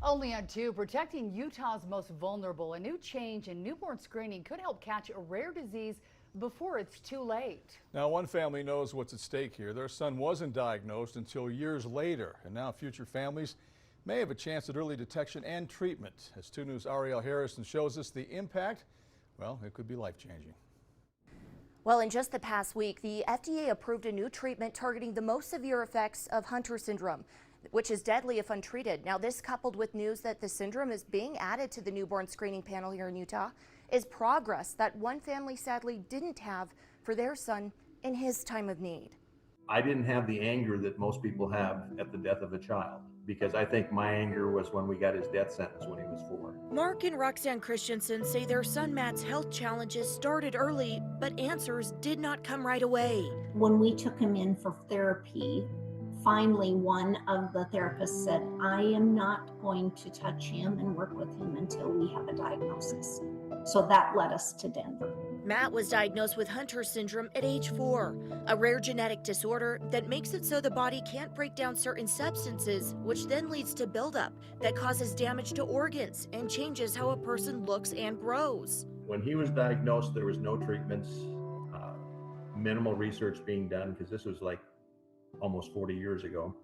Only on 2, protecting Utah's most vulnerable. A new change in newborn screening could help catch a rare disease before it's too late. Now, one family knows what's at stake here. Their son wasn't diagnosed until years later, and now future families may have a chance at early detection and treatment. As 2 News' Ariel Harrison shows us the impact, well, it could be life-changing. Well, in just the past week, the FDA approved a new treatment targeting the most severe effects of Hunter syndrome, which is deadly if untreated. Now, this coupled with news that the syndrome is being added to the newborn screening panel here in Utah is progress that one family sadly didn't have for their son in his time of need. I didn't have the anger that most people have at the death of a child, because I think my anger was when we got his death sentence when he was 4. Mark and Roxann Kristensen say their son Matt's health challenges started early, but answers did not come right away. When we took him in for therapy, finally one of the therapists said, I am not going to touch him and work with him until we have a diagnosis. So that led us to Denver. Matt was diagnosed with Hunter syndrome at age 4, a rare genetic disorder that makes it so the body can't break down certain substances, which then leads to buildup that causes damage to organs and changes how a person looks and grows. When he was diagnosed, there was no treatments, minimal research being done, because this was like almost 40 years ago.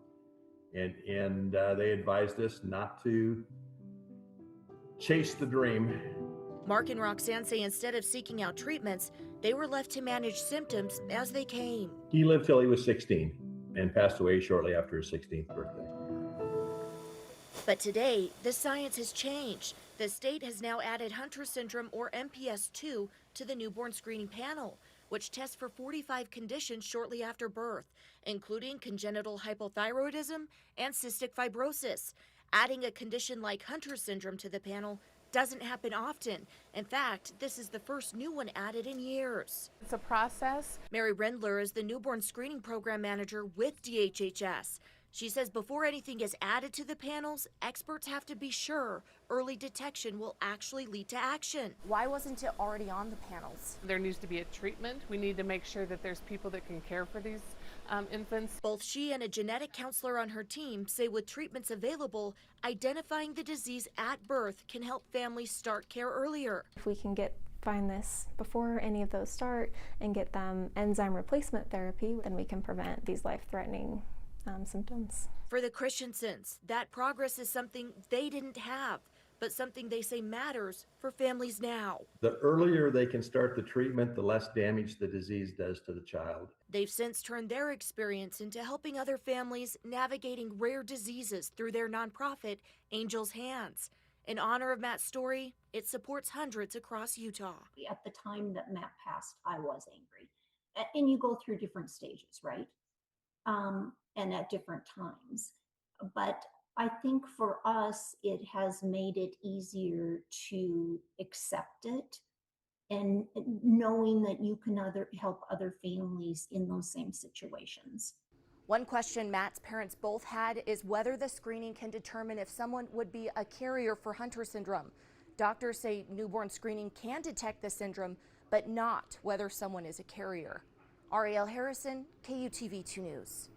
And they advised us not to chase the dream. Mark and Roxann say instead of seeking out treatments, they were left to manage symptoms as they came. He lived till he was 16 and passed away shortly after his 16th birthday. But today, the science has changed. The state has now added Hunter syndrome, or MPS 2, to the newborn screening panel, which tests for 45 conditions shortly after birth, including congenital hypothyroidism and cystic fibrosis. Adding a condition like Hunter syndrome to the panel doesn't happen often. In fact, this is the first new one added in years. It's a process. Mary Rendler is the newborn screening program manager with DHHS. She says before anything is added to the panels, experts have to be sure early detection will actually lead to action. Why wasn't it already on the panels? There needs to be a treatment. We need to make sure that there's people that can care for these infants. Both she and a genetic counselor on her team say with treatments available, identifying the disease at birth can help families start care earlier. If we can find this before any of those start and get them enzyme replacement therapy, then we can prevent these life-threatening symptoms. For the Kristensens, that progress is something they didn't have, but something they say matters for families now. The earlier they can start the treatment, the less damage the disease does to the child. They've since turned their experience into helping other families navigating rare diseases through their nonprofit, Angel's Hands. In honor of Matt's story, it supports hundreds across Utah. At the time that Matt passed, I was angry. And you go through different stages, right? And at different times. But I think for us, it has made it easier to accept it, and knowing that you can help other families in those same situations. One question Matt's parents both had is whether the screening can determine if someone would be a carrier for Hunter syndrome. Doctors say newborn screening can detect the syndrome, but not whether someone is a carrier. Ariel Harrison, KUTV 2 News.